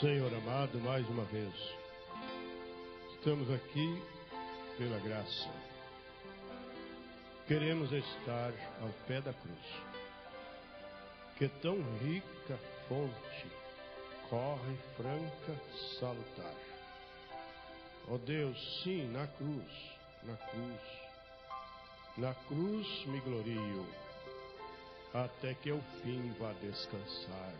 Senhor amado, mais uma vez, estamos aqui pela graça. Queremos estar ao pé da cruz, que tão rica fonte corre franca salutar. Ó Deus, sim, na cruz me glorio, até que eu fim vá descansar,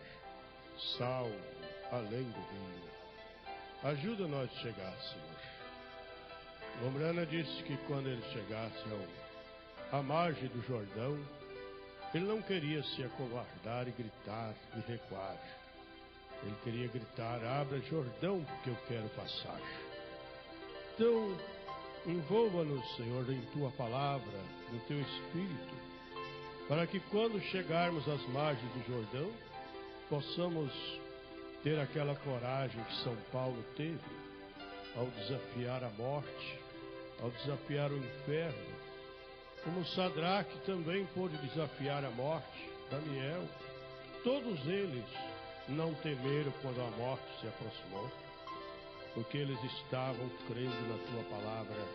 salvo além do rio. Ajuda-nós a chegar, Senhor. Lombrana disse que quando ele chegasse à margem do Jordão, ele não queria se acovardar e gritar e recuar. Ele queria gritar: abra Jordão, porque eu quero passar. Então, envolva-nos, Senhor, em Tua palavra, no Teu Espírito, para que quando chegarmos às margens do Jordão, possamos ter aquela coragem que São Paulo teve ao desafiar a morte, ao desafiar o inferno, como Sadraque também pôde desafiar a morte, Daniel. Todos eles não temeram quando a morte se aproximou, porque eles estavam crendo na Tua palavra.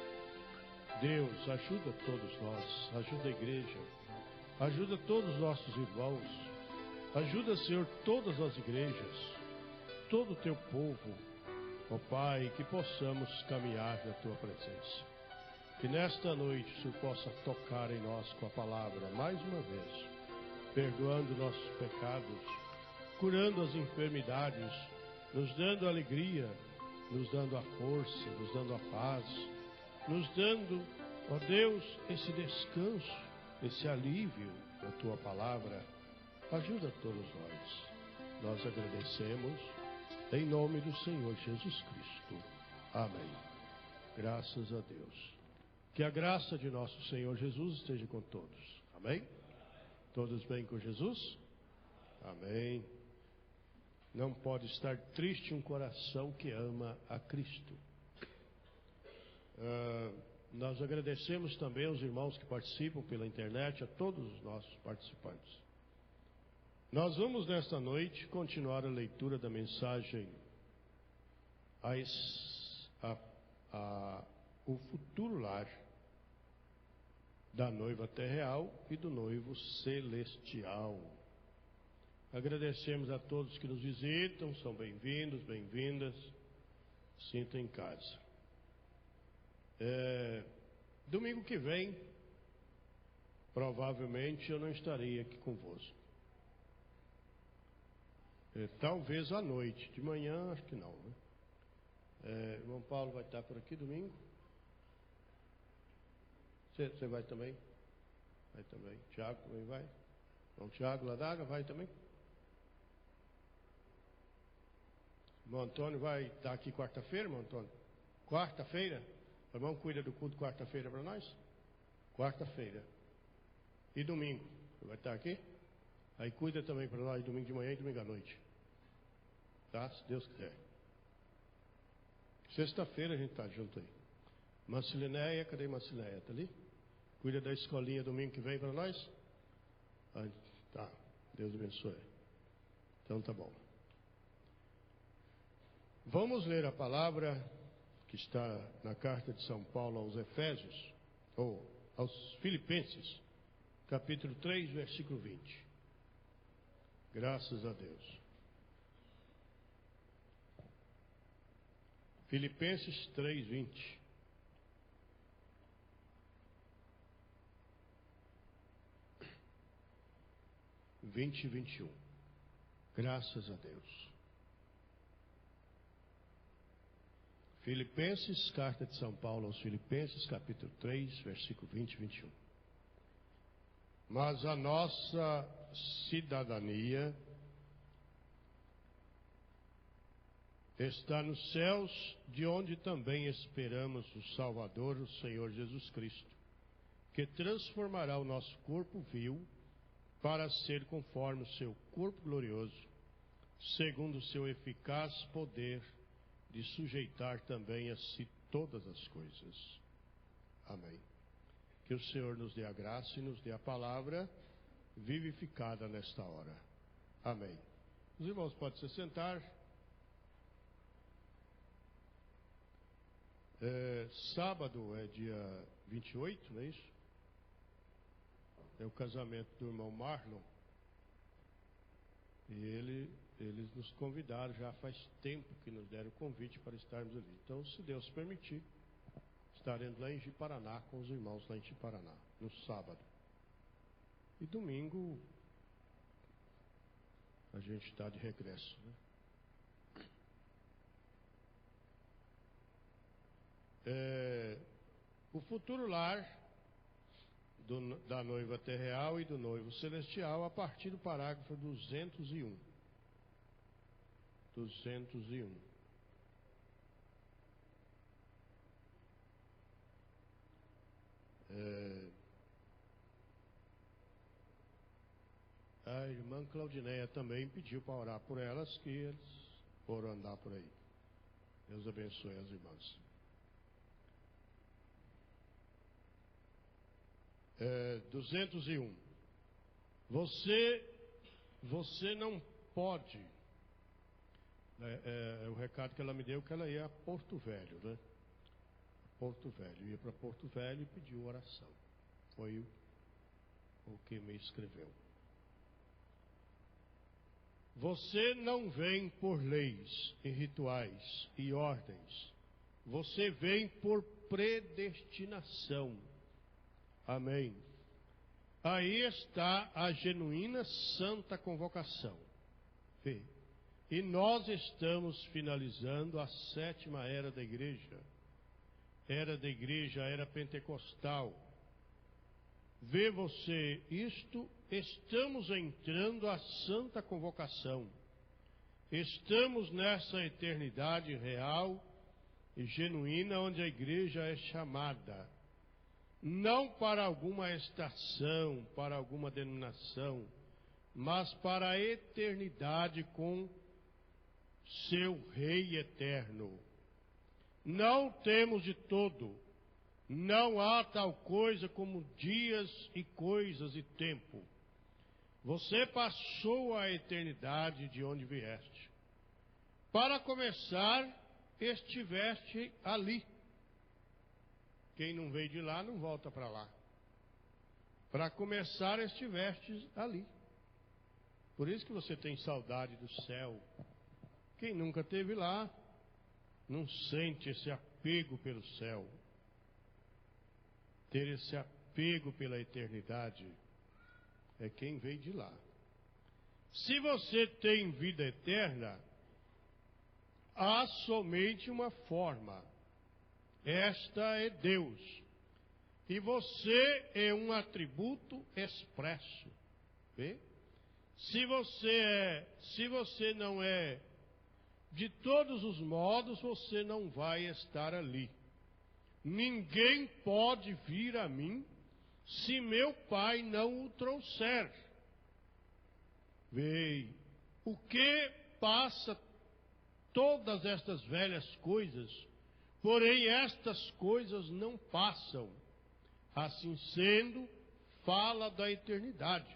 Deus, ajuda todos nós, ajuda a igreja, ajuda todos os nossos irmãos, ajuda, Senhor, todas as igrejas, todo o Teu povo, ó Pai, que possamos caminhar na Tua presença. Que nesta noite o Senhor possa tocar em nós com a palavra, mais uma vez, perdoando nossos pecados, curando as enfermidades, nos dando alegria, nos dando a força, nos dando a paz, nos dando, ó Deus, esse descanso, esse alívio da Tua palavra. Ajuda todos nós. Nós agradecemos em nome do Senhor Jesus Cristo. Amém. Graças a Deus. Que a graça de nosso Senhor Jesus esteja com todos. Amém? Todos bem com Jesus? Amém. Não pode estar triste um coração que ama a Cristo. Nós agradecemos também aos irmãos que participam pela internet, a todos os nossos participantes. Nós vamos nesta noite continuar a leitura da mensagem o futuro lar da noiva terreal e do noivo celestial. Agradecemos a todos que nos visitam, são bem-vindos, bem-vindas, sintam em casa. Domingo que vem, provavelmente eu não estarei aqui convosco. Talvez à noite, de manhã acho que não, né? Irmão Paulo vai estar por aqui domingo? Você vai também? Vai também. Tiago também vai? Irmão Tiago Ladaga vai também? Irmão Antônio vai estar aqui quarta-feira, irmão Antônio? Quarta-feira? O irmão cuida do culto quarta-feira para nós? Quarta-feira. E domingo? Vai estar aqui? Aí cuida também para nós domingo de manhã e domingo à noite. Tá? Se Deus quiser. Sexta-feira a gente está junto aí. Mancilenéia, cadê Mancilenéia? Está ali? Cuida da escolinha domingo que vem para nós? Tá. Deus abençoe. Então tá bom. Vamos ler a palavra que está na carta de São Paulo aos Efésios, ou aos Filipenses, capítulo 3, versículo 20. Graças a Deus. Filipenses 3, 20. E 21. Graças a Deus. Filipenses, carta de São Paulo aos Filipenses, capítulo 3, versículo 20 e 21. Mas a nossa cidadania está nos céus, de onde também esperamos o Salvador, o Senhor Jesus Cristo, que transformará o nosso corpo vil para ser conforme o seu corpo glorioso, segundo o seu eficaz poder de sujeitar também a si todas as coisas. Amém. Que o Senhor nos dê a graça e nos dê a palavra vivificada nesta hora. Amém. Os irmãos podem se sentar. Sábado é dia 28, não é isso? É o casamento do irmão Marlon. E eles nos convidaram, já faz tempo que nos deram o convite para estarmos ali. Então, se Deus permitir, estaremos lá em Ji-Paraná, com os irmãos lá em Ji-Paraná, no sábado. E domingo, a gente está de regresso, né? O futuro lar da noiva terreal e do noivo celestial, a partir do parágrafo 201. 201. A irmã Claudineia também pediu para orar por elas, que eles foram andar por aí. Deus abençoe as irmãs. 201. Você não pode. O recado que ela me deu, que ela ia a Porto Velho, né? Porto Velho. Ia para Porto Velho e pediu oração. Foi o que me escreveu. Você não vem por leis e rituais e ordens. Você vem por predestinação. Amém. Aí está a genuína santa convocação. Vê. E nós estamos finalizando a 7ª era da igreja. Era da igreja, era pentecostal. Vê você isto, estamos entrando à santa convocação. Estamos nessa eternidade real e genuína, onde a igreja é chamada, não para alguma estação, para alguma denominação, mas para a eternidade com seu Rei eterno. Não temos de todo, não há tal coisa como dias e coisas e tempo. Você passou a eternidade de onde vieste. Para começar, estiveste ali. Quem não veio de lá não volta para lá. Para começar, estiveste ali. Por isso que você tem saudade do céu. Quem nunca esteve lá, não sente esse apego pelo céu. Ter esse apego pela eternidade é quem veio de lá. Se você tem vida eterna, há somente uma forma. Esta é Deus. E você é um atributo expresso. Vê? Se você não é de todos os modos, você não vai estar ali. Ninguém pode vir a mim se meu Pai não o trouxer. Vê, o que passa todas estas velhas coisas, porém estas coisas não passam. Assim sendo, fala da eternidade.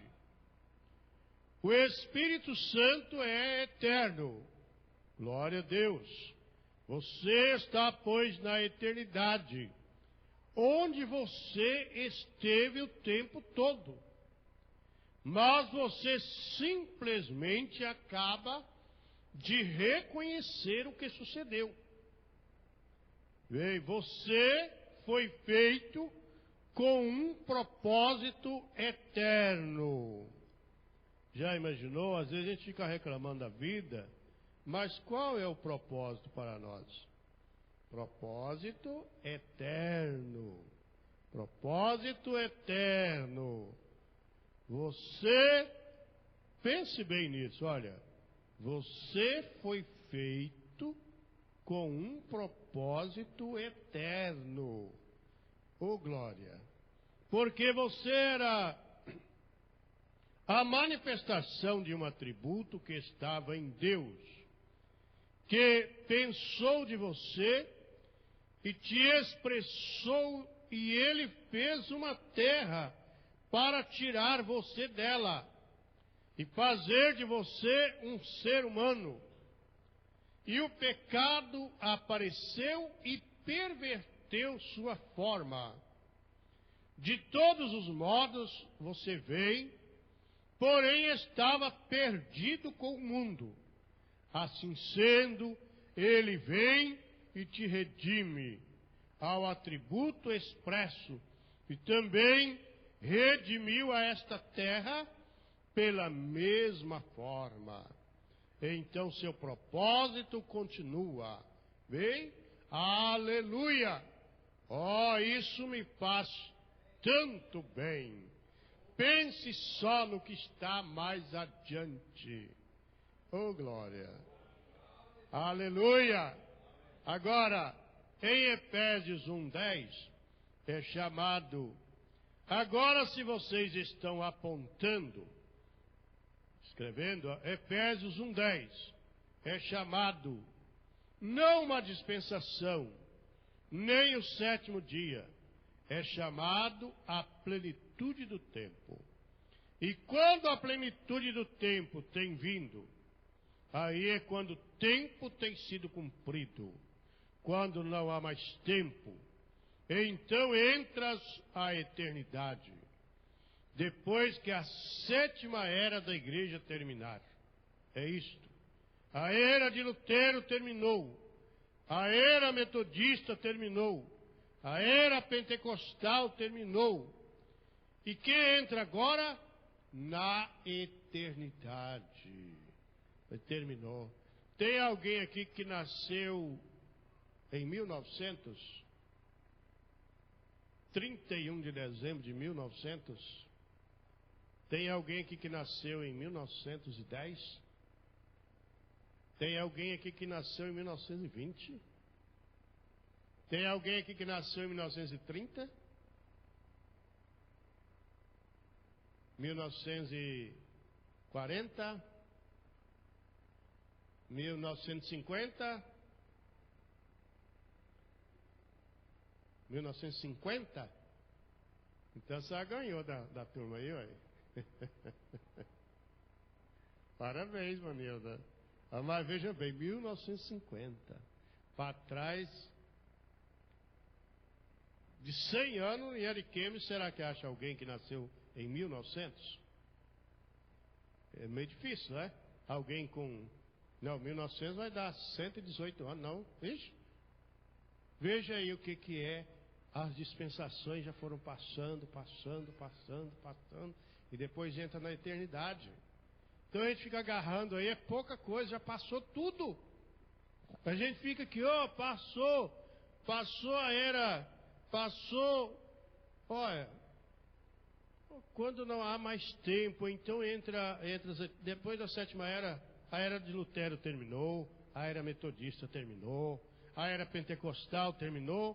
O Espírito Santo é eterno. Glória a Deus. Você está, pois, na eternidade, onde você esteve o tempo todo. Mas você simplesmente acaba de reconhecer o que sucedeu. Você foi feito com um propósito eterno. Já imaginou? Às vezes a gente fica reclamando da vida, mas qual é o propósito para nós? Propósito eterno. Propósito eterno. Você, pense bem nisso, olha. Você foi feito com um propósito eterno. Oh, glória! Porque você era a manifestação de um atributo que estava em Deus, que pensou de você e te expressou, e Ele fez uma terra para tirar você dela e fazer de você um ser humano. E o pecado apareceu e perverteu sua forma. De todos os modos você veio, porém estava perdido com o mundo. Assim sendo, ele vem e te redime ao atributo expresso, e também redimiu a esta terra pela mesma forma. Então seu propósito continua. Vem? Aleluia! Oh, isso me faz tanto bem. Pense só no que está mais adiante. Oh, glória! Aleluia! Agora, em Efésios 1:10, é chamado... Agora, se vocês estão apontando, escrevendo, Efésios 1:10, é chamado não uma dispensação, nem o sétimo dia, é chamado a plenitude do tempo. E quando a plenitude do tempo tem vindo, aí é quando o tempo tem sido cumprido. Quando não há mais tempo, então entra a eternidade. Depois que a sétima era da igreja terminar. É isto. A era de Lutero terminou. A era metodista terminou. A era pentecostal terminou. E quem entra agora? Na eternidade. Terminou. Tem alguém aqui que nasceu em 31 de dezembro de 1900? Tem alguém aqui que nasceu em 1910? Tem alguém aqui que nasceu em 1920? Tem alguém aqui que nasceu em 1930? 1940? 1950? 1950? Então você já ganhou da turma aí, ué. Parabéns, Manilda. Mas veja bem, 1950. Para trás de 100 anos em Ariquemes, será que acha alguém que nasceu em 1900? É meio difícil, né? Alguém com... Não, 1900 vai dar 118 anos, não. Vixe. Veja aí o que é. As dispensações já foram passando, e depois entra na eternidade. Então a gente fica agarrando aí, é pouca coisa, já passou tudo. A gente fica aqui, passou a era, olha, quando não há mais tempo, então entra depois da sétima era, a era de Lutero terminou, a era metodista terminou, a era pentecostal terminou,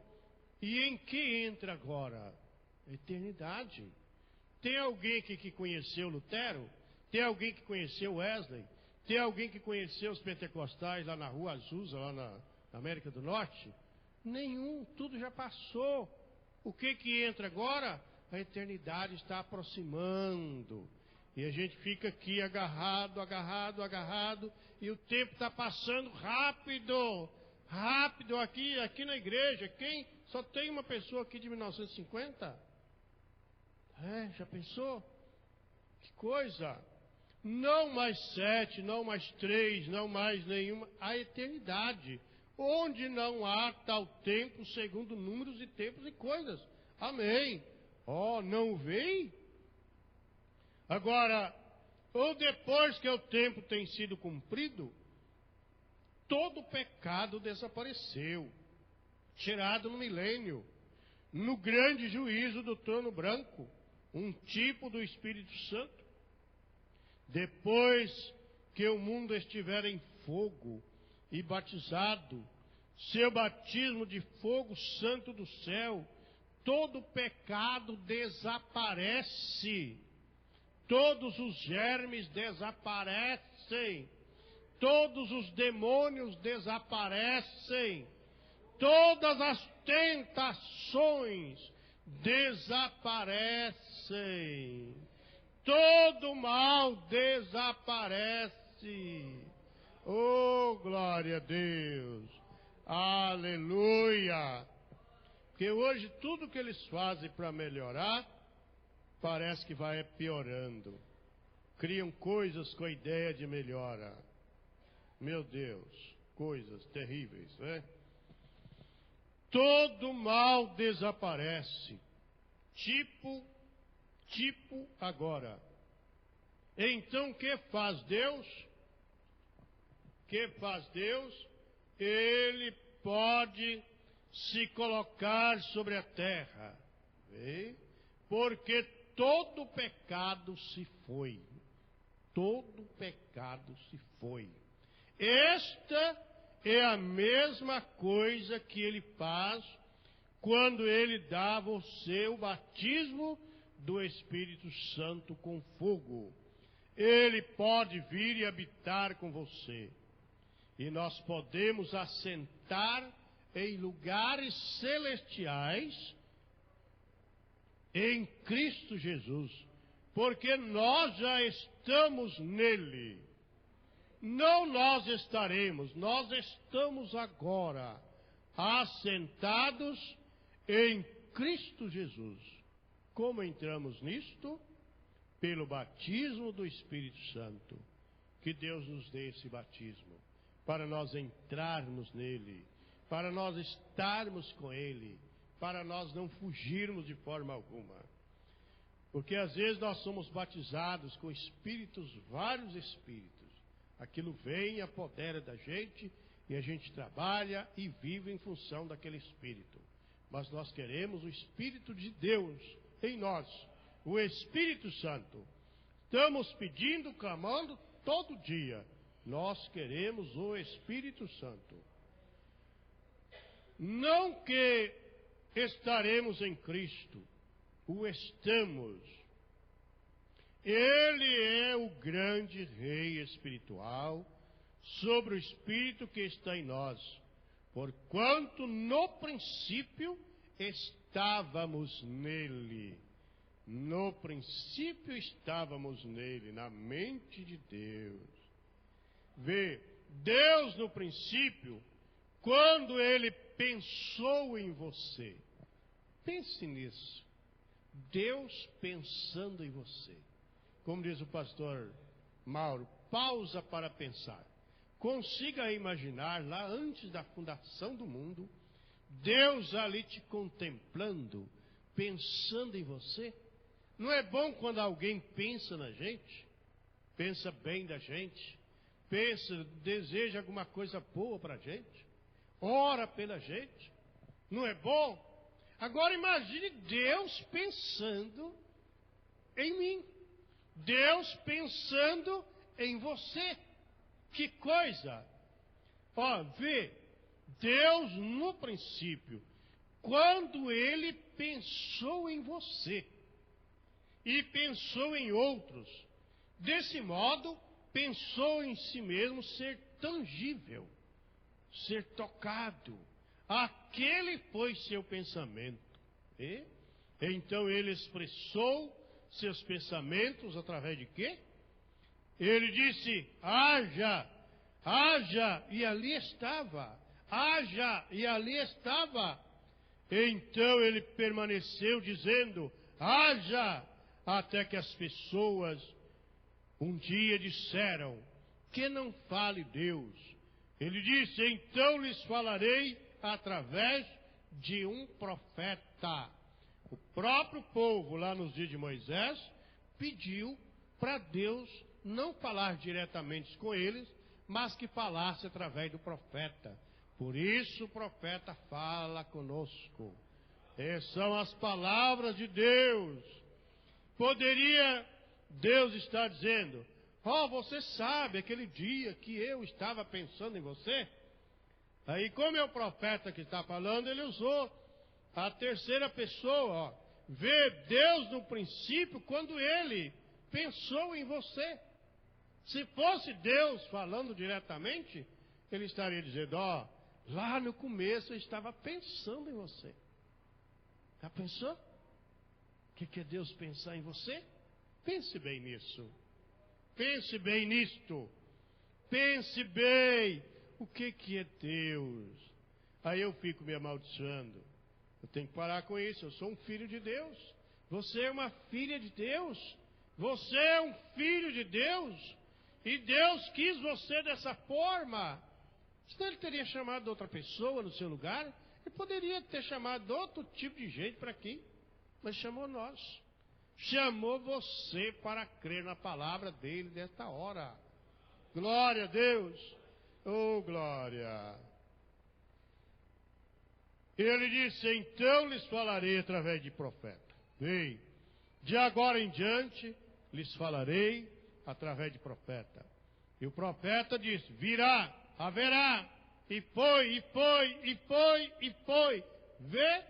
e em que entra agora? Eternidade. Tem alguém aqui que conheceu Lutero? Tem alguém que conheceu Wesley? Tem alguém que conheceu os pentecostais lá na Rua Azusa, lá na América do Norte? Nenhum, tudo já passou. O que entra agora? A eternidade está aproximando. E a gente fica aqui agarrado, e o tempo está passando rápido aqui na igreja. Só tem uma pessoa aqui de 1950? Já pensou? Que coisa! Não mais 7, não mais 3, não mais nenhuma. A eternidade, onde não há tal tempo, segundo números e tempos e coisas. Amém. Não vem? Agora, ou depois que o tempo tem sido cumprido, todo pecado desapareceu, tirado no milênio, no grande juízo do trono branco, um tipo do Espírito Santo. Depois que o mundo estiver em fogo e batizado, seu batismo de fogo santo do céu, todo pecado desaparece, todos os germes desaparecem, todos os demônios desaparecem, todas as tentações desaparecem, todo mal desaparece. Oh, glória a Deus! Aleluia! Porque hoje tudo que eles fazem para melhorar, parece que vai piorando. Criam coisas com a ideia de melhora. Meu Deus, coisas terríveis, né? Todo mal desaparece. Tipo agora. Então, o que faz Deus? Ele pode se colocar sobre a terra, vê? Porque todo pecado se foi. Esta é a mesma coisa que ele faz quando ele dá a você o batismo do Espírito Santo com fogo. Ele pode vir e habitar com você. E nós podemos assentar em lugares celestiais em Cristo Jesus, porque nós já estamos nele. Não nós estaremos, nós estamos agora assentados em Cristo Jesus. Como entramos nisto? Pelo batismo do Espírito Santo. Que Deus nos dê esse batismo, para nós entrarmos nele, para nós estarmos com ele, para nós não fugirmos de forma alguma. Porque às vezes nós somos batizados com espíritos, vários espíritos. Aquilo vem e apodera da gente, e a gente trabalha e vive em função daquele espírito. Mas nós queremos o Espírito de Deus em nós, o Espírito Santo. Estamos pedindo, clamando todo dia. Nós queremos o Espírito Santo. Não que estaremos em Cristo, o estamos. Ele é o grande Rei espiritual sobre o Espírito que está em nós. Porquanto no princípio estávamos nele. No princípio estávamos nele, na mente de Deus. Vê, Deus no princípio, quando ele pensou em você. Pense nisso. Deus pensando em você. Como diz o pastor Mauro, pausa para pensar. Consiga imaginar, lá antes da fundação do mundo, Deus ali te contemplando, pensando em você. Não é bom quando alguém pensa na gente, pensa bem da gente, deseja alguma coisa boa para a gente, ora pela gente. Não é bom? Agora imagine Deus pensando em mim. Deus pensando em você. Que coisa! Ó, vê, Deus no princípio, quando ele pensou em você e pensou em outros, desse modo pensou em si mesmo ser tangível, ser tocado. Aquele foi seu pensamento. E então ele expressou seus pensamentos através de quê? Ele disse, haja, e ali estava. Haja, e ali estava. Então ele permaneceu dizendo, haja, até que as pessoas um dia disseram, que não fale Deus. Ele disse, então lhes falarei através de um profeta. O próprio povo, lá nos dias de Moisés, pediu para Deus não falar diretamente com eles, mas que falasse através do profeta. Por isso o profeta fala conosco. Essas são as palavras de Deus. Poderia Deus estar dizendo, você sabe aquele dia que eu estava pensando em você? Aí, como é o profeta que está falando, ele usou a terceira pessoa. Vê Deus no princípio quando ele pensou em você. Se fosse Deus falando diretamente, ele estaria dizendo, lá no começo eu estava pensando em você. Já pensou? O que é Deus pensar em você? Pense bem nisso. Pense bem nisto. Pense bem. O que é Deus? aí eu fico me amaldiçoando. Eu tenho que parar com isso. Eu sou um filho de Deus. Você é uma filha de Deus. Você é um filho de Deus. E Deus quis você dessa forma. Senão Ele teria chamado outra pessoa no seu lugar. Ele poderia ter chamado outro tipo de gente para aqui. Mas chamou nós. Chamou você para crer na palavra dele nesta hora. Glória a Deus. Oh, glória. Ele disse, então lhes falarei através de profeta. Ei, de agora em diante lhes falarei através de profeta. E o profeta disse, virá, haverá, e foi. Vê,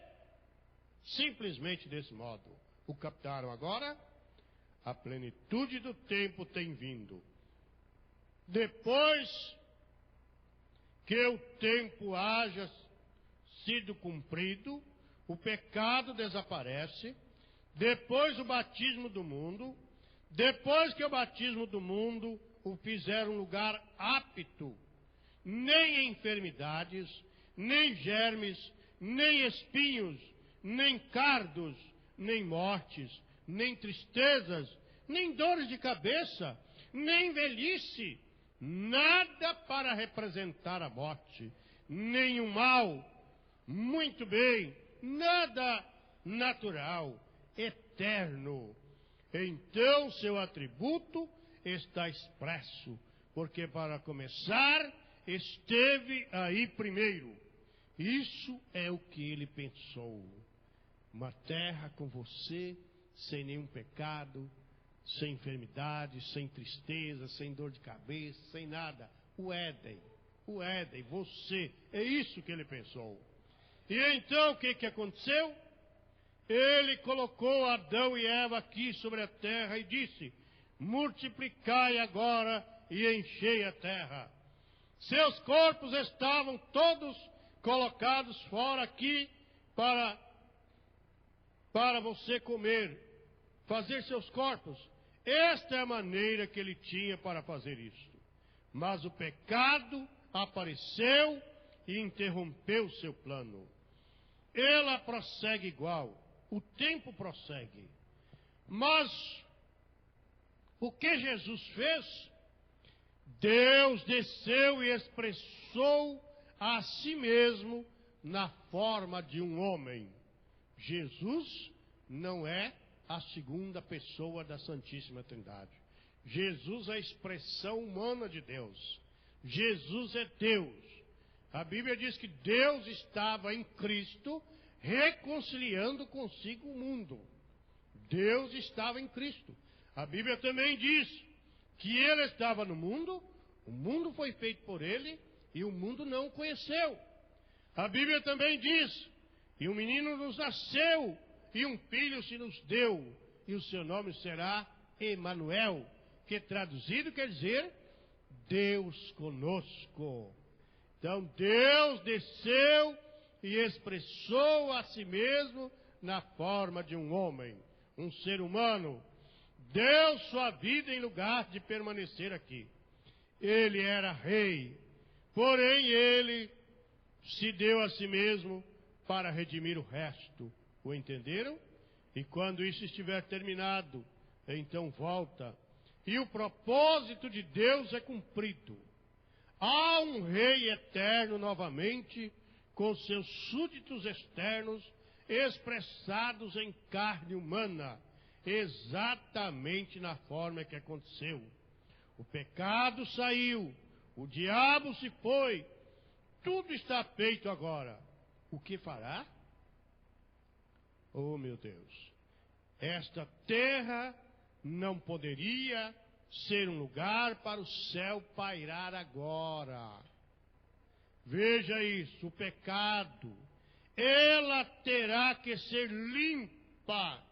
simplesmente desse modo. O captaram agora? A plenitude do tempo tem vindo. Depois que o tempo haja sido cumprido, o pecado desaparece, depois o batismo do mundo, depois que o batismo do mundo o fizer um lugar apto, nem enfermidades, nem germes, nem espinhos, nem cardos, nem mortes, nem tristezas, nem dores de cabeça, nem velhice, nada para representar a morte, nem o mal, muito bem, nada natural, eterno. Então seu atributo está expresso, porque para começar, esteve aí primeiro. Isso é o que ele pensou. Uma terra com você, sem nenhum pecado, sem enfermidade, sem tristeza, sem dor de cabeça, sem nada. O Éden, você, é isso que ele pensou. E então o que aconteceu? Ele colocou Adão e Eva aqui sobre a terra e disse, multiplicai agora e enchei a terra. Seus corpos estavam todos colocados fora aqui para você comer, fazer seus corpos. Esta é a maneira que ele tinha para fazer isto. Mas o pecado apareceu e interrompeu seu plano. Ela prossegue igual, o tempo prossegue. Mas o que Jesus fez? Deus desceu e expressou a si mesmo na forma de um homem. Jesus não é a segunda pessoa da Santíssima Trindade. Jesus é a expressão humana de Deus. Jesus é Deus. A Bíblia diz que Deus estava em Cristo reconciliando consigo o mundo. Deus estava em Cristo. A Bíblia também diz que Ele estava no mundo, o mundo foi feito por Ele e o mundo não o conheceu. A Bíblia também diz, e um menino nos nasceu e um filho se nos deu, e o seu nome será Emanuel, que traduzido quer dizer Deus conosco. Então Deus desceu e expressou a si mesmo na forma de um homem, um ser humano. Deu sua vida em lugar de permanecer aqui. Ele era rei, porém ele se deu a si mesmo para redimir o resto. O entenderam? E quando isso estiver terminado, então volta. E o propósito de Deus é cumprido. Há um rei eterno novamente, com seus súditos externos expressados em carne humana, exatamente na forma que aconteceu. O pecado saiu, o diabo se foi, tudo está feito agora. O que fará? Oh, meu Deus! Esta terra não poderia ser um lugar para o céu pairar agora. Veja isso, o pecado, ela terá que ser limpa.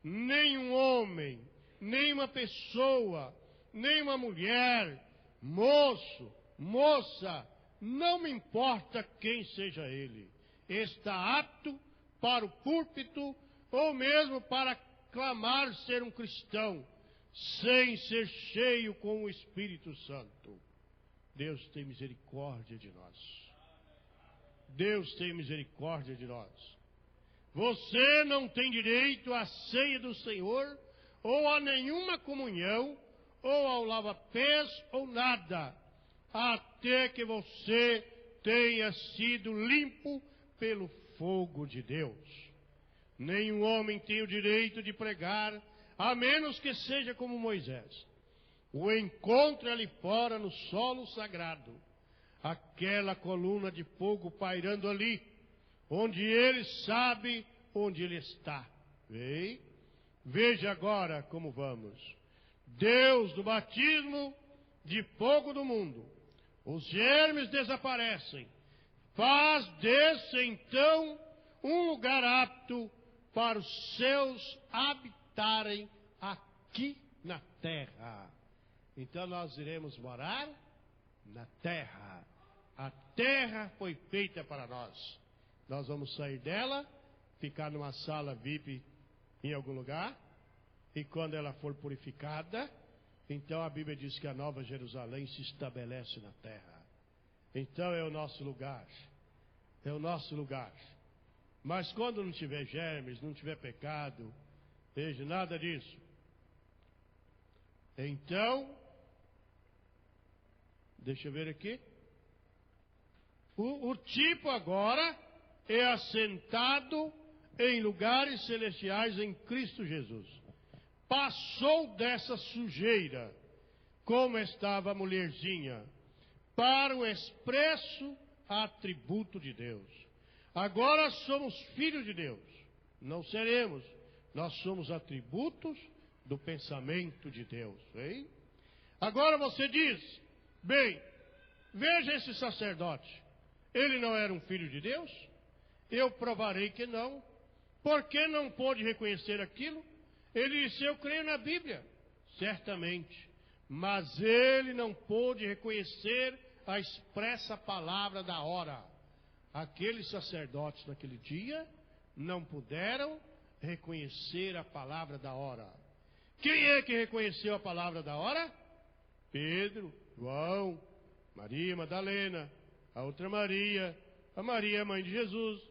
Nem um homem, nem uma pessoa, nem uma mulher, moço, moça, não me importa quem seja ele, está apto para o púlpito ou mesmo para clamar ser um cristão, sem ser cheio com o Espírito Santo. Deus tem misericórdia de nós. Deus tenha misericórdia de nós. Você não tem direito à ceia do Senhor, ou a nenhuma comunhão, ou ao lava-pés, ou nada, até que você tenha sido limpo pelo fogo de Deus. Nenhum homem tem o direito de pregar, a menos que seja como Moisés. O encontro ali fora no solo sagrado, aquela coluna de fogo pairando ali, onde ele sabe onde ele está. Veja agora como vamos. Deus do batismo de fogo do mundo, os germes desaparecem, faz desse então um lugar apto para os seus habitarem aqui na terra. Então nós iremos morar na terra. A terra foi feita para nós. Nós vamos sair dela, ficar numa sala VIP em algum lugar, e quando ela for purificada, então a Bíblia diz que a Nova Jerusalém se estabelece na terra. Então é o nosso lugar. É o nosso lugar. Mas quando não tiver germes, não tiver pecado, veja, nada disso. Então, deixa eu ver aqui. O tipo agora é assentado em lugares celestiais em Cristo Jesus. Passou dessa sujeira, como estava a mulherzinha, para o expresso atributo de Deus. Agora somos filhos de Deus. Não seremos. Nós somos atributos do pensamento de Deus. Hein? Agora você diz, bem, veja esse sacerdote. Ele não era um filho de Deus? Eu provarei que não. Por que não pôde reconhecer aquilo? Ele disse, eu creio na Bíblia. Certamente. Mas ele não pôde reconhecer a expressa palavra da hora. Aqueles sacerdotes naquele dia não puderam reconhecer a palavra da hora. Quem é que reconheceu a palavra da hora? Pedro, João, Maria Madalena, a outra Maria, a Maria, mãe de Jesus.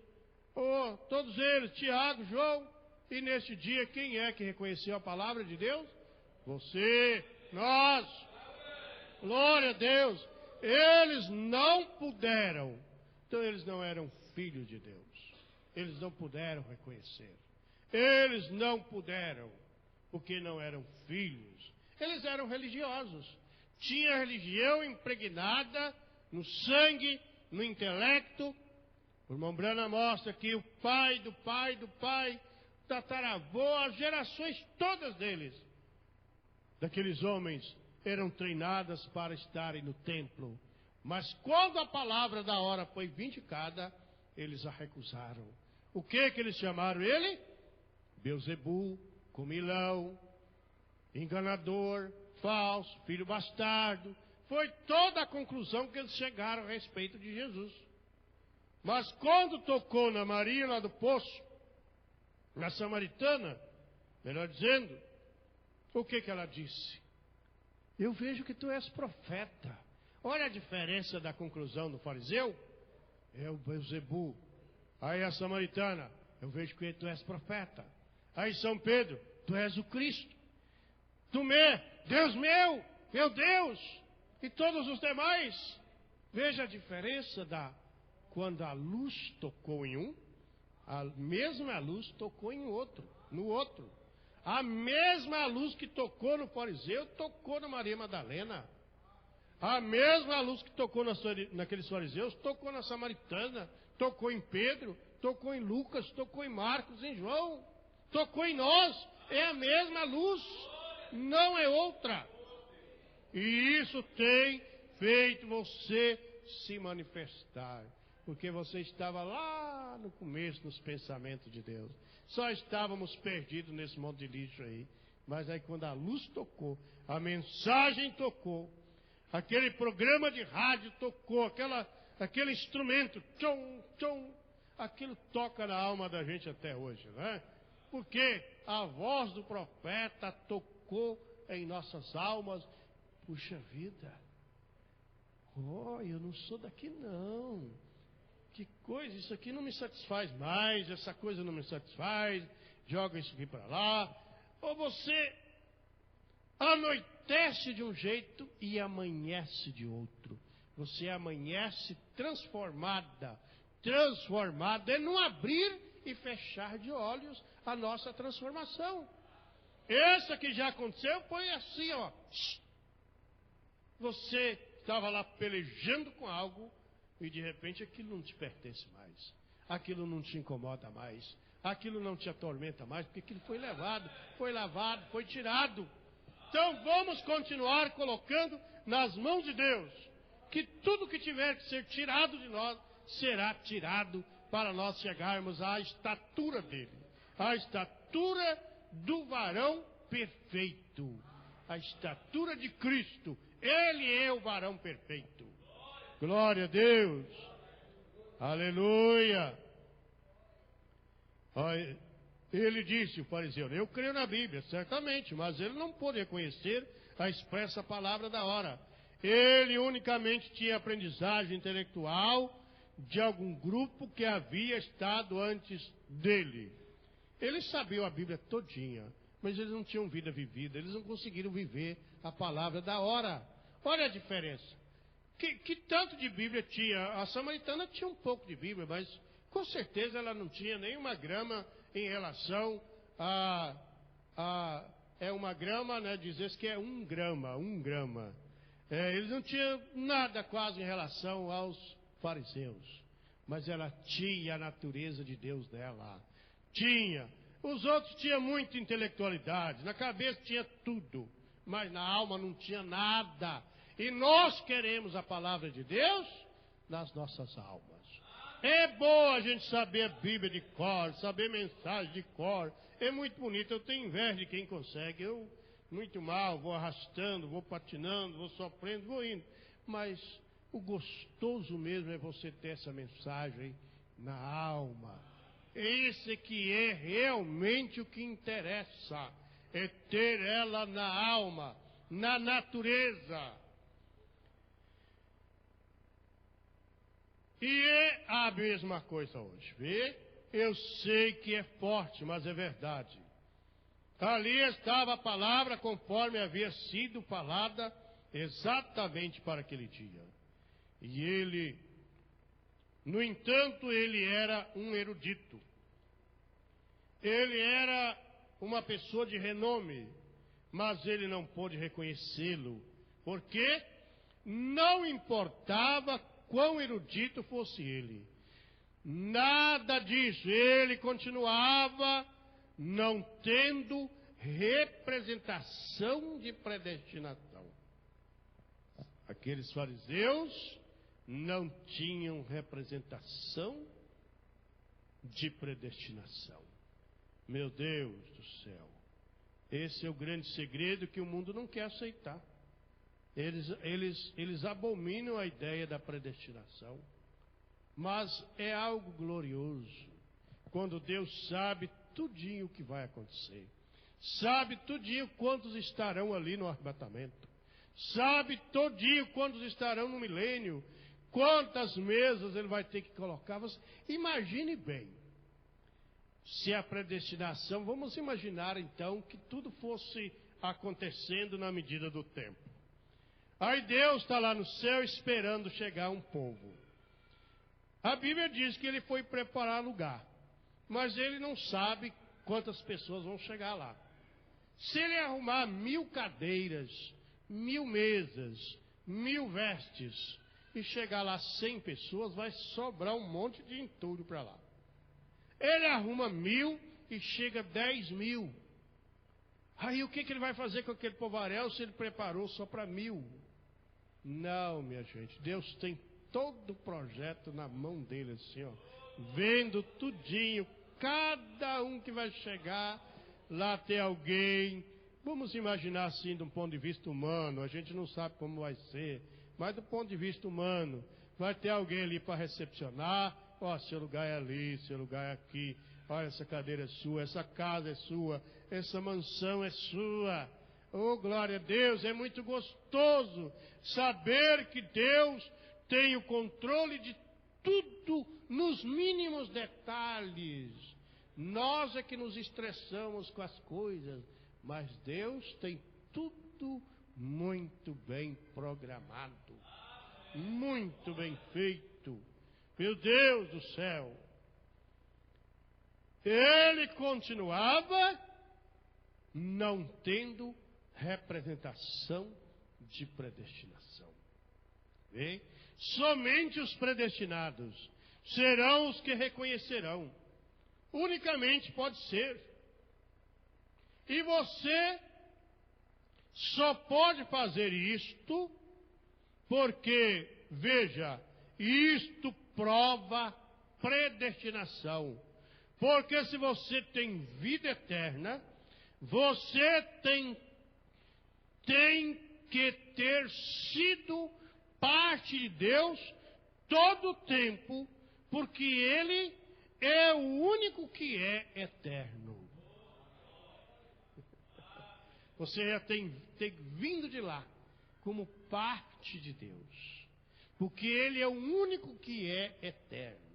Todos eles, Tiago, João. E neste dia, quem é que reconheceu a palavra de Deus? Você, nós. Glória a Deus. Eles não puderam. Então eles não eram filhos de Deus. Eles não puderam reconhecer. Eles não puderam, porque não eram filhos. Eles eram religiosos. Tinha religião impregnada no sangue, no intelecto. O irmão Brana mostra que o pai do pai do pai, tataravô, as gerações todas deles, daqueles homens, eram treinadas para estarem no templo. Mas quando a palavra da hora foi vindicada, eles a recusaram. O que eles chamaram ele? Beelzebu, comilão, enganador, falso, filho bastardo. Foi toda a conclusão que eles chegaram a respeito de Jesus. Mas quando tocou na Maria lá do poço, na samaritana, melhor dizendo, o que ela disse? Eu vejo que tu és profeta. Olha a diferença da conclusão do fariseu. É o Beelzebu. Aí a samaritana, eu vejo que tu és profeta. Aí São Pedro, tu és o Cristo. Tomé, Deus meu Deus. E todos os demais. Veja a diferença quando a luz tocou em um, a mesma luz tocou em outro, no outro. A mesma luz que tocou no fariseu, tocou na Maria Madalena. A mesma luz que tocou naqueles fariseus, tocou na samaritana, tocou em Pedro, tocou em Lucas, tocou em Marcos, em João, tocou em nós. É a mesma luz, não é outra. E isso tem feito você se manifestar, porque você estava lá no começo nos pensamentos de Deus. Só estávamos perdidos nesse monte de lixo aí. Mas aí quando a luz tocou, a mensagem tocou, aquele programa de rádio tocou, aquele instrumento, tchom, tchom, aquilo toca na alma da gente até hoje, né? Porque a voz do profeta tocou em nossas almas. Puxa vida, eu não sou daqui não. que coisa, isso aqui não me satisfaz mais, essa coisa não me satisfaz, joga isso aqui para lá. Ou você anoitece de um jeito e amanhece de outro. Você amanhece transformada é num abrir e fechar de olhos a nossa transformação. Essa que já aconteceu foi assim, ó. Você estava lá pelejando com algo e de repente aquilo não te pertence mais. Aquilo não te incomoda mais. Aquilo não te atormenta mais, porque aquilo foi levado, foi lavado, foi tirado. Então vamos continuar colocando nas mãos de Deus, que tudo que tiver que ser tirado de nós, será tirado para nós chegarmos à estatura dele. A estatura do varão perfeito. A estatura de Cristo. Ele é o varão perfeito. Glória a Deus. Aleluia. Ele disse, o fariseu, eu creio na Bíblia, certamente, mas ele não pôde reconhecer a expressa palavra da hora. Ele unicamente tinha aprendizagem intelectual de algum grupo que havia estado antes dele. Eles sabiam a Bíblia todinha, mas eles não tinham vida vivida, eles não conseguiram viver a palavra da hora. Olha a diferença. Que tanto de Bíblia tinha? A samaritana tinha um pouco de Bíblia, mas com certeza ela não tinha nenhuma grama em relação uma grama, né? Diz que é um grama. Eles não tinham nada quase em relação aos fariseus, mas ela tinha a natureza de Deus nela. Tinha. Os outros tinham muita intelectualidade, na cabeça tinha tudo, mas na alma não tinha nada. E nós queremos a palavra de Deus nas nossas almas. É bom a gente saber a Bíblia de cor, saber mensagem de cor. É muito bonito, eu tenho inveja de quem consegue. Eu, muito mal, vou arrastando, vou patinando, vou sofrendo, vou indo. Mas o gostoso mesmo é você ter essa mensagem na alma. Esse que é realmente o que interessa. É ter ela na alma, na natureza. E é a mesma coisa hoje, vê? Eu sei que é forte, mas é verdade. Ali estava a palavra conforme havia sido falada exatamente para aquele dia. E ele, no entanto, ele era um erudito. Ele era uma pessoa de renome, mas ele não pôde reconhecê-lo, porque não importava quão erudito fosse ele. Nada disso. Ele continuava não tendo representação de predestinação. Aqueles fariseus não tinham representação de predestinação. Meu Deus do céu. Esse é o grande segredo que o mundo não quer aceitar. Eles abominam a ideia da predestinação. Mas é algo glorioso quando Deus sabe tudinho o que vai acontecer. Sabe tudinho quantos estarão ali no arrebatamento. Sabe tudinho quantos estarão no milênio. Quantas mesas ele vai ter que colocar. Você imagine bem. Se a predestinação, vamos imaginar então que tudo fosse acontecendo na medida do tempo. Aí Deus está lá no céu esperando chegar um povo. A Bíblia diz que ele foi preparar lugar, mas ele não sabe quantas pessoas vão chegar lá. Se ele arrumar 1000 cadeiras, 1000 mesas, 1000 vestes, e chegar lá 100 pessoas, vai sobrar um monte de entulho para lá. Ele arruma 1000 e chega 10.000. Aí o que ele vai fazer com aquele povaréu se ele preparou só para 1000? Não, minha gente, Deus tem todo o projeto na mão dele, assim, ó, vendo tudinho, cada um que vai chegar, lá tem alguém. Vamos imaginar assim, de um ponto de vista humano, a gente não sabe como vai ser, mas do ponto de vista humano, vai ter alguém ali para recepcionar. Ó, seu lugar é ali, seu lugar é aqui, olha, essa cadeira é sua, essa casa é sua, essa mansão é sua. Oh, glória a Deus, é muito gostoso saber que Deus tem o controle de tudo nos mínimos detalhes. Nós é que nos estressamos com as coisas, mas Deus tem tudo muito bem programado, muito bem feito. Meu Deus do céu! Ele continuava não tendo representação de predestinação. Vê? Somente os predestinados serão os que reconhecerão. Unicamente pode ser. E você só pode fazer isto porque, veja, isto prova predestinação. Porque se você tem vida eterna, você tem que ter sido parte de Deus todo o tempo, porque Ele é o único que é eterno. Você já tem vindo de lá como parte de Deus, porque Ele é o único que é eterno.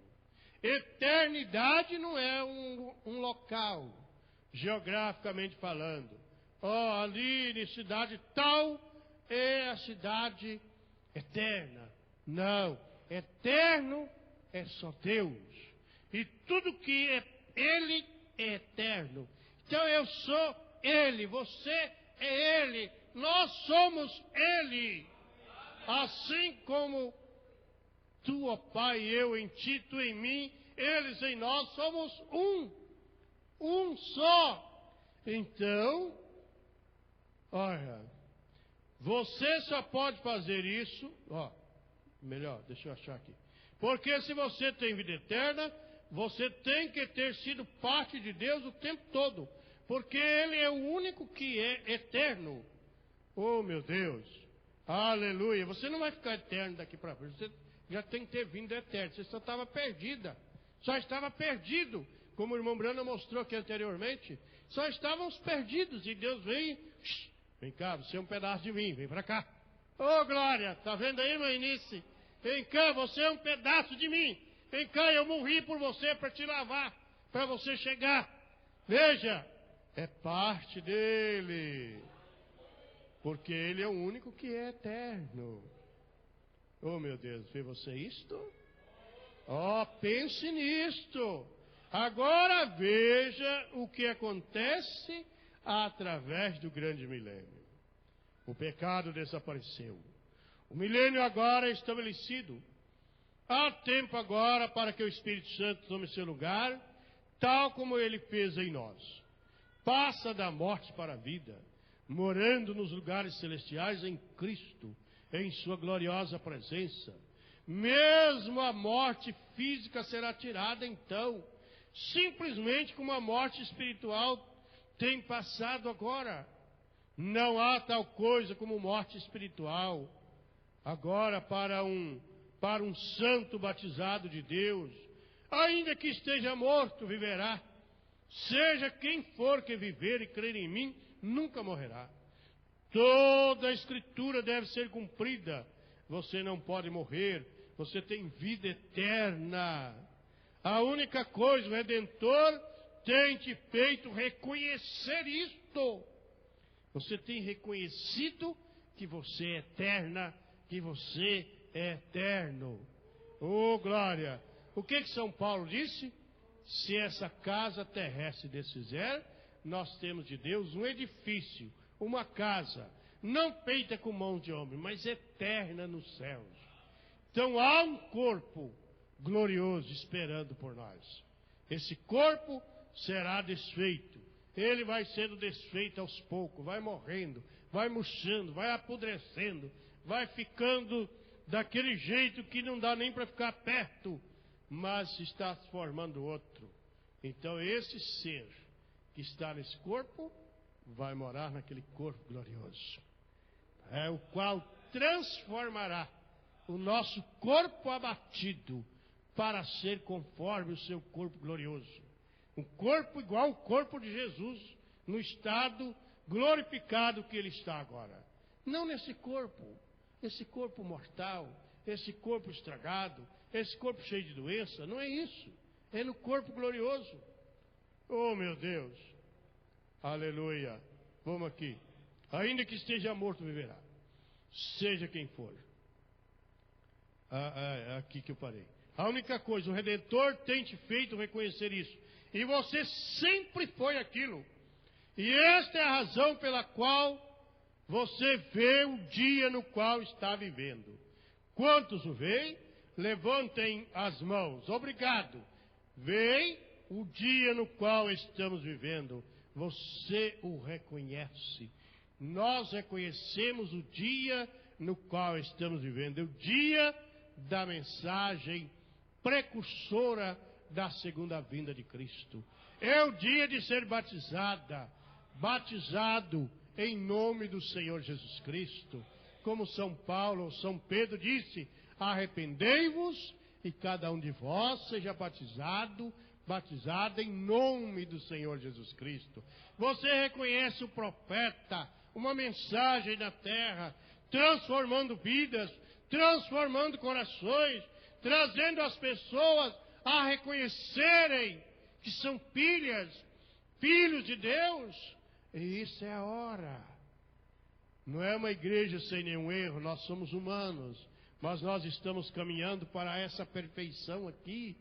Eternidade não é um local, geograficamente falando. Ali na cidade tal é a cidade eterna. Não, eterno é só Deus. E tudo que é Ele é eterno. Então eu sou Ele, você é Ele, nós somos Ele. Assim como tu, ó Pai, eu em ti, tu em mim, eles em nós, somos um só. Então, olha, você só pode fazer isso, melhor, deixa eu achar aqui. Porque se você tem vida eterna, você tem que ter sido parte de Deus o tempo todo. Porque Ele é o único que é eterno. Oh, meu Deus, aleluia. Você não vai ficar eterno daqui para frente, você já tem que ter vindo eterno. Você só estava perdida, só estava perdido. Como o irmão Brano mostrou aqui anteriormente, só estávamos perdidos. E Deus veio, vem cá, você é um pedaço de mim, vem para cá. Oh, glória, está vendo aí, irmã Eunice? Vem cá, você é um pedaço de mim. Vem cá, eu morri por você para te lavar, para você chegar. Veja, é parte dele. Porque ele é o único que é eterno. Oh, meu Deus, vê você isto? Pense nisto. Agora veja o que acontece através do grande milênio. O pecado desapareceu. O milênio agora é estabelecido. Há tempo agora para que o Espírito Santo tome seu lugar, tal como ele fez em nós. Passa da morte para a vida, morando nos lugares celestiais em Cristo, em sua gloriosa presença. Mesmo a morte física será tirada então, simplesmente como a morte espiritual tem passado agora. Não há tal coisa como morte espiritual. Agora para um santo batizado de Deus, ainda que esteja morto, viverá. Seja quem for que viver e crer em mim, nunca morrerá. Toda a Escritura deve ser cumprida. Você não pode morrer, você tem vida eterna. A única coisa, o Redentor tem te feito reconhecer isto. Você tem reconhecido que você é eterna, que você é eterno. Oh, glória! O que São Paulo disse? Se essa casa terrestre desfizer, nós temos de Deus um edifício, uma casa, não feita com mão de homem, mas eterna nos céus. Então há um corpo glorioso esperando por nós. Esse corpo será desfeito. Ele vai sendo desfeito aos poucos, vai morrendo, vai murchando, vai apodrecendo, vai ficando daquele jeito que não dá nem para ficar perto, mas está se formando outro. Então esse ser que está nesse corpo vai morar naquele corpo glorioso, o qual transformará o nosso corpo abatido para ser conforme o seu corpo glorioso. Um corpo igual ao corpo de Jesus, no estado glorificado que ele está agora. Não nesse corpo, esse corpo mortal, esse corpo estragado, esse corpo cheio de doença. Não é isso. É no corpo glorioso. Oh, meu Deus. Aleluia. Vamos aqui. Ainda que esteja morto, viverá. Seja quem for. Aqui que eu parei. A única coisa, o Redentor tem te feito reconhecer isso. E você sempre foi aquilo. E esta é a razão pela qual você vê o dia no qual está vivendo. Quantos o veem? Levantem as mãos. Obrigado. Veem o dia no qual estamos vivendo. Você o reconhece. Nós reconhecemos o dia no qual estamos vivendo. É o dia da mensagem precursora da segunda vinda de Cristo. É o dia de ser batizado em nome do Senhor Jesus Cristo. Como São Paulo ou São Pedro disse, arrependei-vos e cada um de vós seja batizada em nome do Senhor Jesus Cristo. Você reconhece o profeta, uma mensagem na terra, transformando vidas, transformando corações, trazendo as pessoas a reconhecerem que são filhos de Deus. E isso é a hora. Não é uma igreja sem nenhum erro, nós somos humanos, mas nós estamos caminhando para essa perfeição aqui.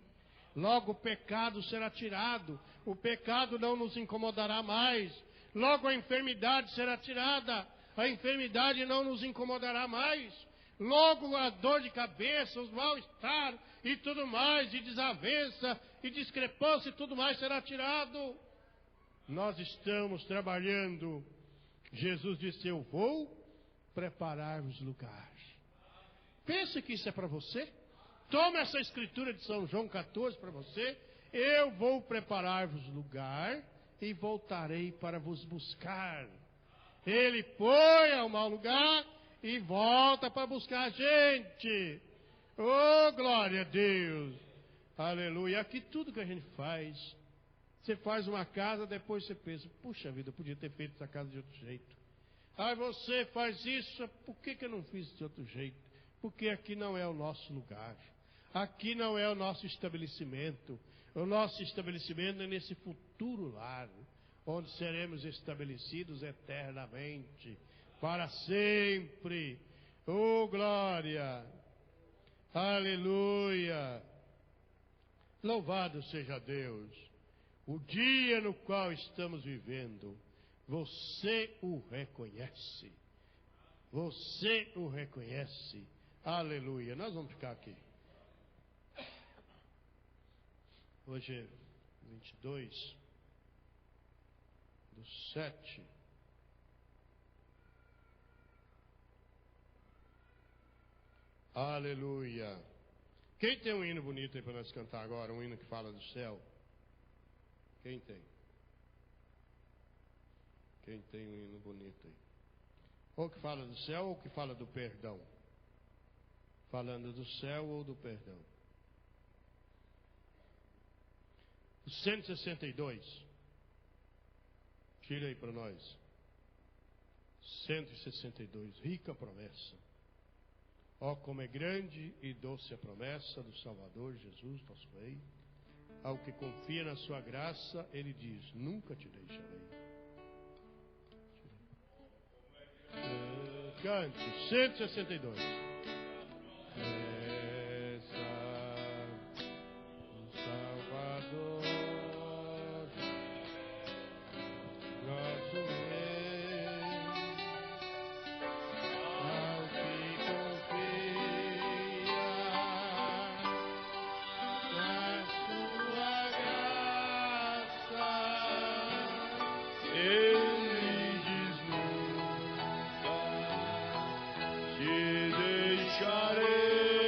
Logo o pecado será tirado, o pecado não nos incomodará mais. Logo a enfermidade será tirada, a enfermidade não nos incomodará mais. Logo a dor de cabeça, os mal-estar e tudo mais, e desavença e discrepância e tudo mais será tirado. Nós estamos trabalhando. Jesus disse, eu vou preparar-vos lugar. Pensa que isso é para você? Toma essa escritura de São João 14 para você. Eu vou preparar-vos lugar e voltarei para vos buscar. Ele foi ao mau lugar e volta para buscar a gente. Oh, glória a Deus. Aleluia. Aqui tudo que a gente faz, você faz uma casa, depois você pensa, puxa vida, eu podia ter feito essa casa de outro jeito. Aí você faz isso, por que eu não fiz de outro jeito? Porque aqui não é o nosso lugar. Aqui não é o nosso estabelecimento. O nosso estabelecimento é nesse futuro lar, onde seremos estabelecidos eternamente, para sempre. Oh, glória! Aleluia! Louvado seja Deus! O dia no qual estamos vivendo, você o reconhece. Você o reconhece. Aleluia! Nós vamos ficar aqui. Hoje é 22/7. Aleluia. Quem tem um hino bonito aí para nós cantar agora? Um hino que fala do céu? Quem tem? Quem tem um hino bonito aí? Ou que fala do céu ou que fala do perdão? Falando do céu ou do perdão? O 162. Tira aí para nós. 162. Rica promessa. Ó, como é grande e doce a promessa do Salvador Jesus, nosso Rei. Ao que confia na sua graça, ele diz, nunca te deixarei. Cante, 162. Deixarei.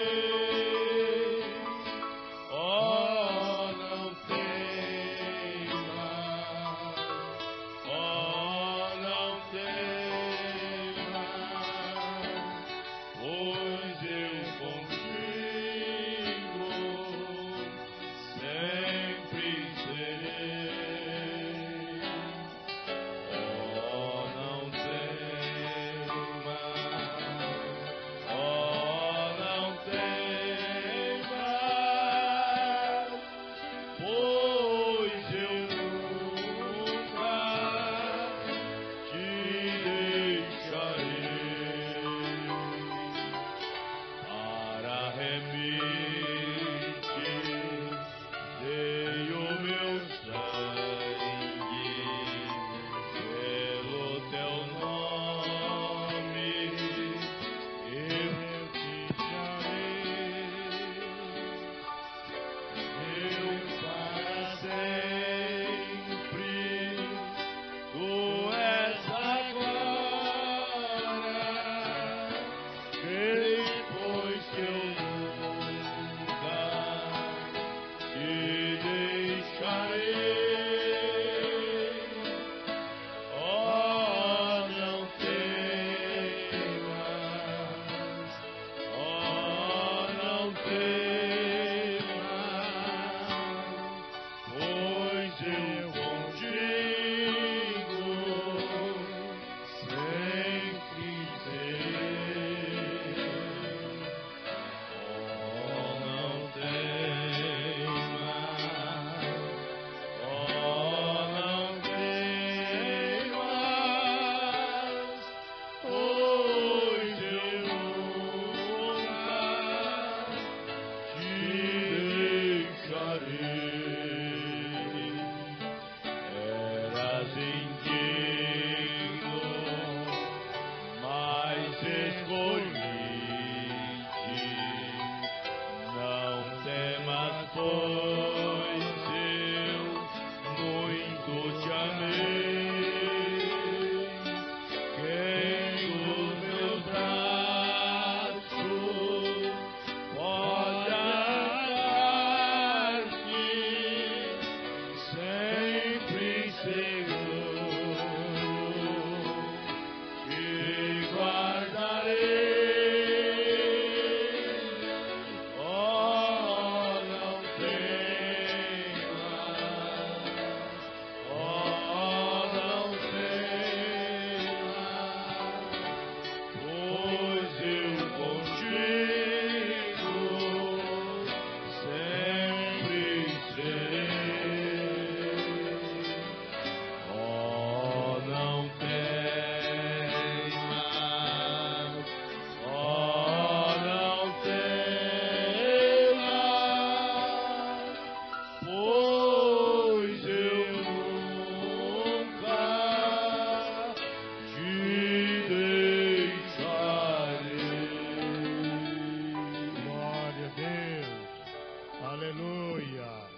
Aleluia!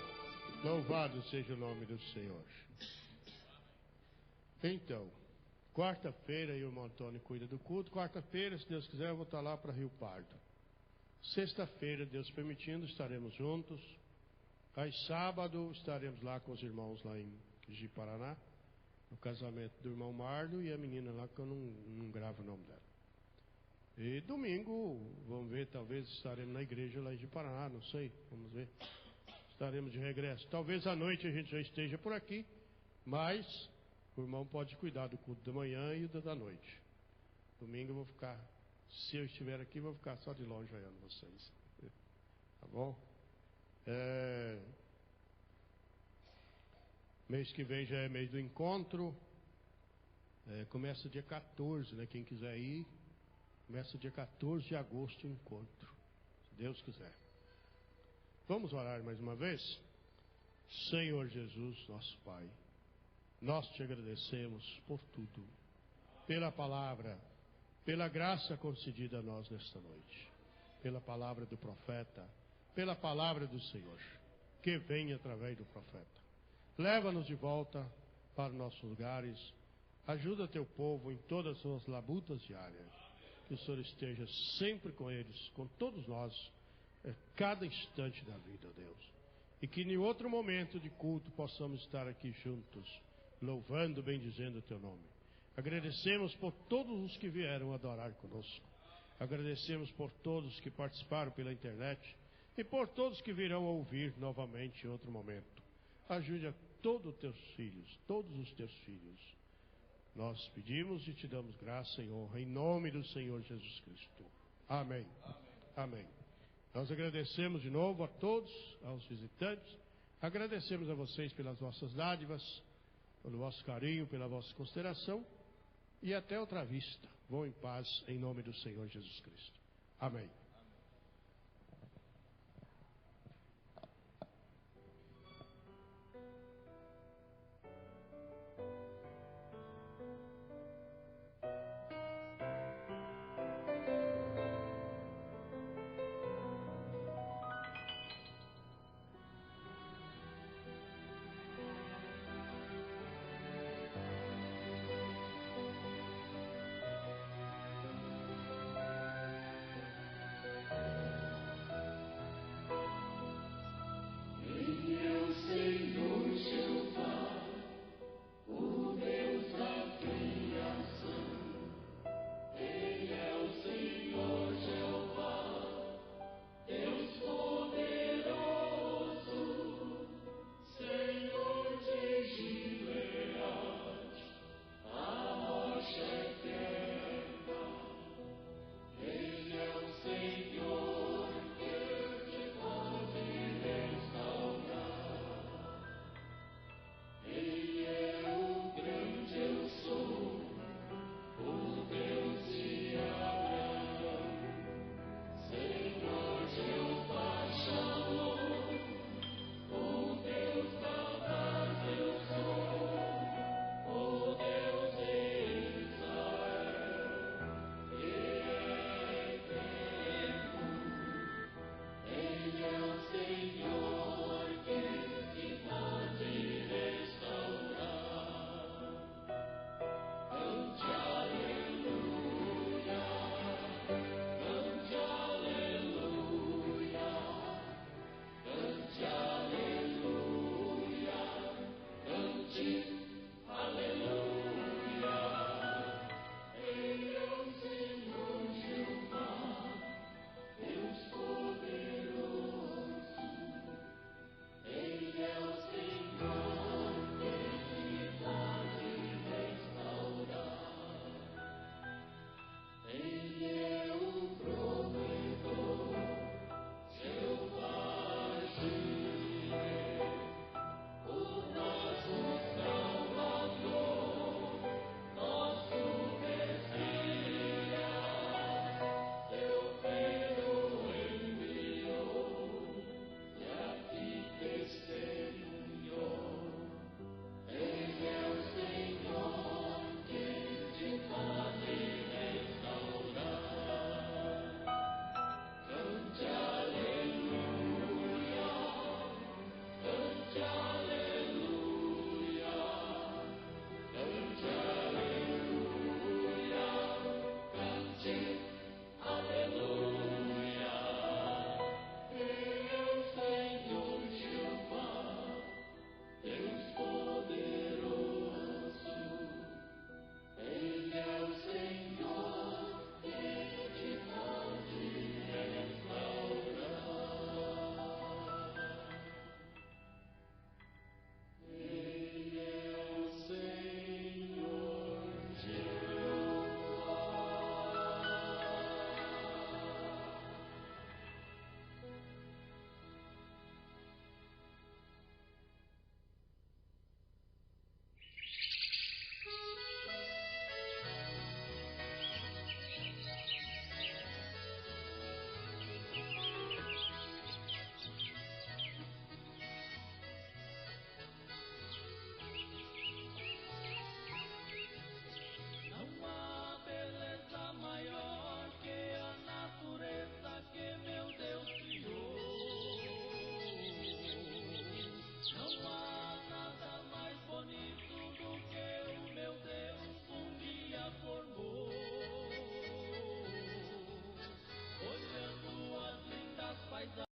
Louvado seja o nome do Senhor. Então, quarta-feira, o irmão Antônio cuida do culto. Quarta-feira, se Deus quiser, eu vou estar lá para Rio Pardo. Sexta-feira, Deus permitindo, estaremos juntos. Aí, sábado, estaremos lá com os irmãos lá em Ji-Paraná, no casamento do irmão Marlon e a menina lá, que eu não gravo o nome dela. E domingo, vamos ver, talvez estaremos na igreja lá em Ji-Paraná, não sei, vamos ver. Estaremos de regresso. Talvez à noite a gente já esteja por aqui, mas o irmão pode cuidar do culto da manhã e do da noite. Domingo eu vou ficar, se eu estiver aqui, vou ficar só de longe olhando vocês. Tá bom? Mês que vem já é mês do encontro. Começa dia 14, né? Quem quiser ir, começa dia 14 de agosto o encontro, se Deus quiser. Vamos orar mais uma vez? Senhor Jesus, nosso Pai, nós te agradecemos por tudo, pela palavra, pela graça concedida a nós nesta noite, pela palavra do profeta, pela palavra do Senhor, que vem através do profeta. Leva-nos de volta para nossos lugares, ajuda teu povo em todas as suas labutas diárias, que o Senhor esteja sempre com eles, com todos nós, cada instante da vida, Deus. E que em outro momento de culto possamos estar aqui juntos, louvando, bendizendo o teu nome. Agradecemos por todos os que vieram adorar conosco. Agradecemos por todos que participaram pela internet e por todos que virão ouvir novamente em outro momento. Ajude a todos os teus filhos. Nós pedimos e te damos graça e honra em nome do Senhor Jesus Cristo. Amém. Amém. Nós agradecemos de novo a todos, aos visitantes. Agradecemos a vocês pelas vossas dádivas, pelo vosso carinho, pela vossa consideração. E até outra vista. Vão em paz, em nome do Senhor Jesus Cristo. Amém.